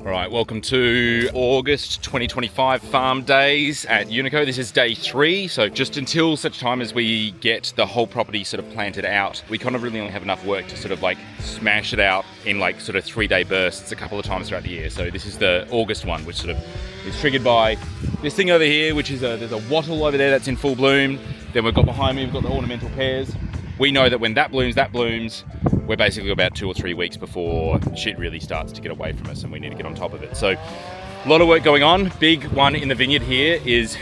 All right, welcome to August 2025 farm days at Unico. This is day 3, so just until such time as we get the whole property sort of planted out, we kind of really only have enough work to sort of like smash it out in like sort of 3-day bursts a couple of times throughout the year. So this is the August one, which sort of is triggered by this thing over here, which is there's a wattle over there that's in full bloom. Then we've got behind me, we've got the ornamental pears. We know that when that blooms, we're basically about 2 or 3 weeks before shit really starts to get away from us and we need to get on top of it. So a lot of work going on. Big one in the vineyard here is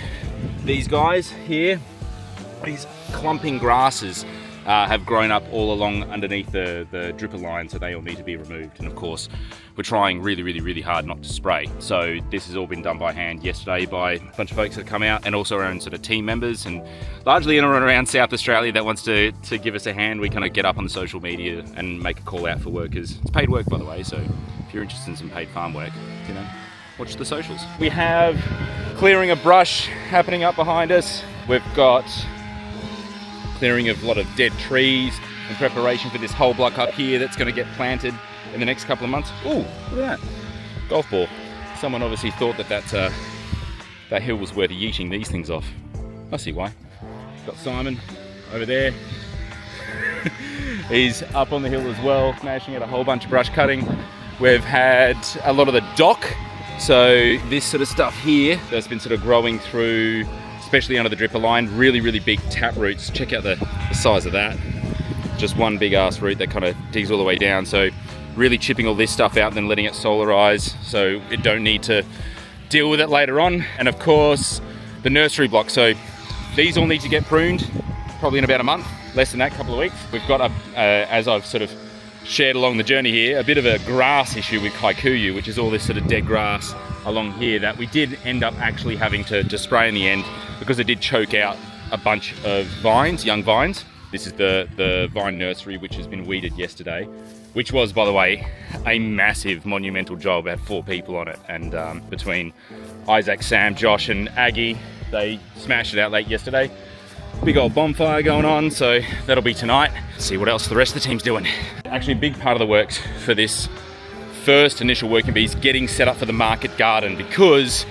these guys here. These clumping grasses have grown up all along underneath the dripper line, so they all need to be removed. And of course, we're trying really hard not to spray. So this has all been done by hand yesterday by a bunch of folks that have come out, and also our own sort of team members, and largely anyone around South Australia that wants to give us a hand. We kind of get up on the social media and make a call out for workers. It's paid work, by the way, so if you're interested in some paid farm work, you know, watch the socials. We have clearing of brush happening up behind us. We've got clearing of a lot of dead trees in preparation for this whole block up here that's going to get planted in the next couple of months. Ooh, look at that. Golf ball. Someone obviously thought that hill was worth yeeting these things off. I see why. Got Simon over there. He's up on the hill as well, smashing out a whole bunch of brush cutting. We've had a lot of the dock. So this sort of stuff here that's been sort of growing through, especially under the dripper line, really big tap roots. Check out the size of that. Just one big ass root that kind of digs all the way down. So really chipping all this stuff out and then letting it solarize so it don't need to deal with it later on. And of course, the nursery block. So these all need to get pruned probably in about a month, less than that, couple of weeks. We've got, as I've sort of shared along the journey here, a bit of a grass issue with kikuyu, which is all this sort of dead grass along here that we did end up actually having to spray in the end because it did choke out a bunch of vines, young vines. This is the vine nursery, which has been weeded yesterday, which was, by the way, a massive monumental job. Had 4 people on it, and between Isaac, Sam, Josh and Aggie, they smashed it out late yesterday. Big old bonfire going on, so that'll be tonight. See what else the rest of the team's doing. Actually, a big part of the works for this first initial working bee is getting set up for the market garden, because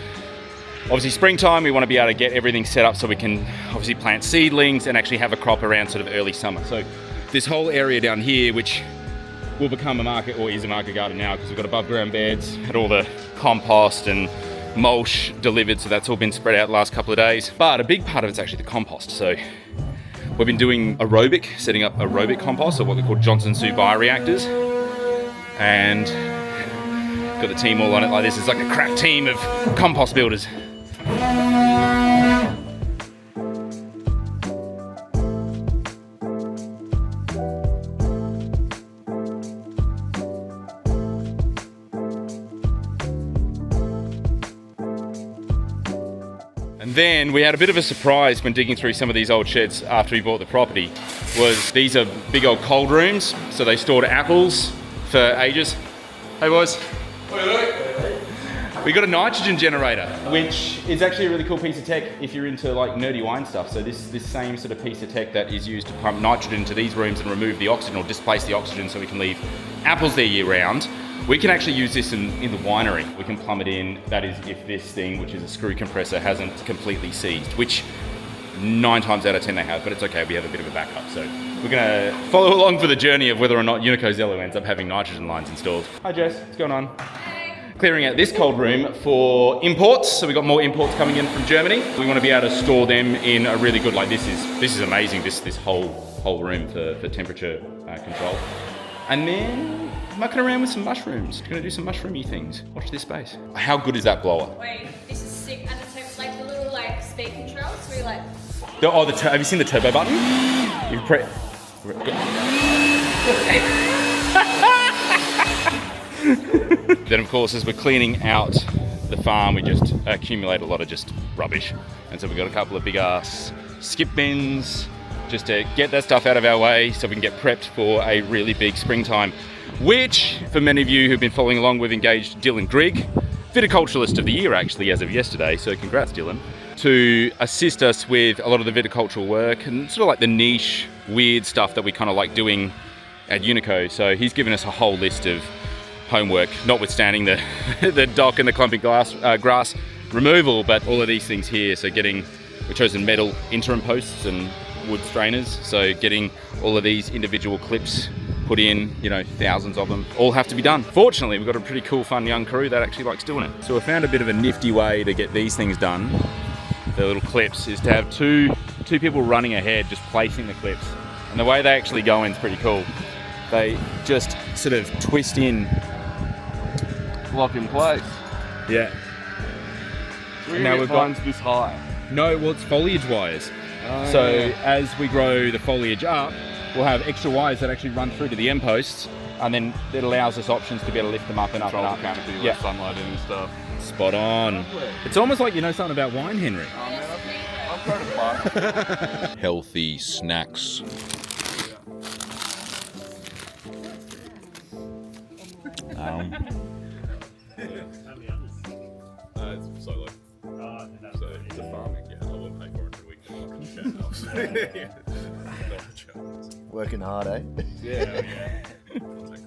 obviously springtime we want to be able to get everything set up so we can obviously plant seedlings and actually have a crop around sort of early summer. So this whole area down here, which will become a market, or is a market garden now, because we've got above ground beds, had all the compost and mulch delivered, so that's all been spread out the last couple of days. But a big part of it's actually the compost. So we've been doing aerobic, setting up aerobic compost, or what we call Johnson Sioux bioreactors, and got the team all on it like this. It's like a crack team of compost builders. And then we had a bit of a surprise when digging through some of these old sheds after we bought the property. Was these are big old cold rooms, so they stored apples for ages. Hey boys. We got a nitrogen generator, which is actually a really cool piece of tech if you're into like nerdy wine stuff. So this same sort of piece of tech that is used to pump nitrogen into these rooms and remove the oxygen, or displace the oxygen, so we can leave apples there year round. We can actually use this in the winery. We can plumb it in, that is if this thing, which is a screw compressor, hasn't completely seized, which 9 times out of 10 they have, but it's okay, we have a bit of a backup. So we're gonna follow along for the journey of whether or not Unico Zello ends up having nitrogen lines installed. Hi Jess, what's going on? Clearing out this cold room for imports. So we've got more imports coming in from Germany. We want to be able to store them in a really good, like this is amazing, this whole room for temperature control. And then mucking around with some mushrooms. Gonna do some mushroomy things. Watch this space. How good is that blower? Wait, this is sick. And it's like the little like speed control, so we like... Have you seen the turbo button? You press... Then of course, as we're cleaning out the farm, we just accumulate a lot of just rubbish. And so we've got a couple of big ass skip bins just to get that stuff out of our way so we can get prepped for a really big springtime, which for many of you who've been following along, we've engaged Dylan Grigg, viticulturalist of the year actually as of yesterday, so congrats Dylan, to assist us with a lot of the viticultural work and sort of like the niche, weird stuff that we kind of like doing at Unico. So he's given us a whole list of homework, notwithstanding the the dock and the clumping grass removal, but all of these things here. So we've chosen metal interim posts and wood strainers. So getting all of these individual clips put in, you know, thousands of them, all have to be done. Fortunately, we've got a pretty cool, fun young crew that actually likes doing it. So we found a bit of a nifty way to get these things done. The little clips is to have two people running ahead, just placing the clips. And the way they actually go in is pretty cool. They just sort of twist in, Lock in place. yeah. And now we've got this high. no, well, it's foliage wires. So as we grow the foliage up, we'll have extra wires that actually run through to the end posts, and then it allows us options to be able to lift them up and up and up. Canopy, Yeah. let sunlight in and stuff. Spot on. It's almost like you know something about wine, Henry. Oh man, I've heard of fun. Healthy snacks. It's so it's a farming. Yeah, I won't pay for it for a week. Working hard, eh? Yeah. I'll take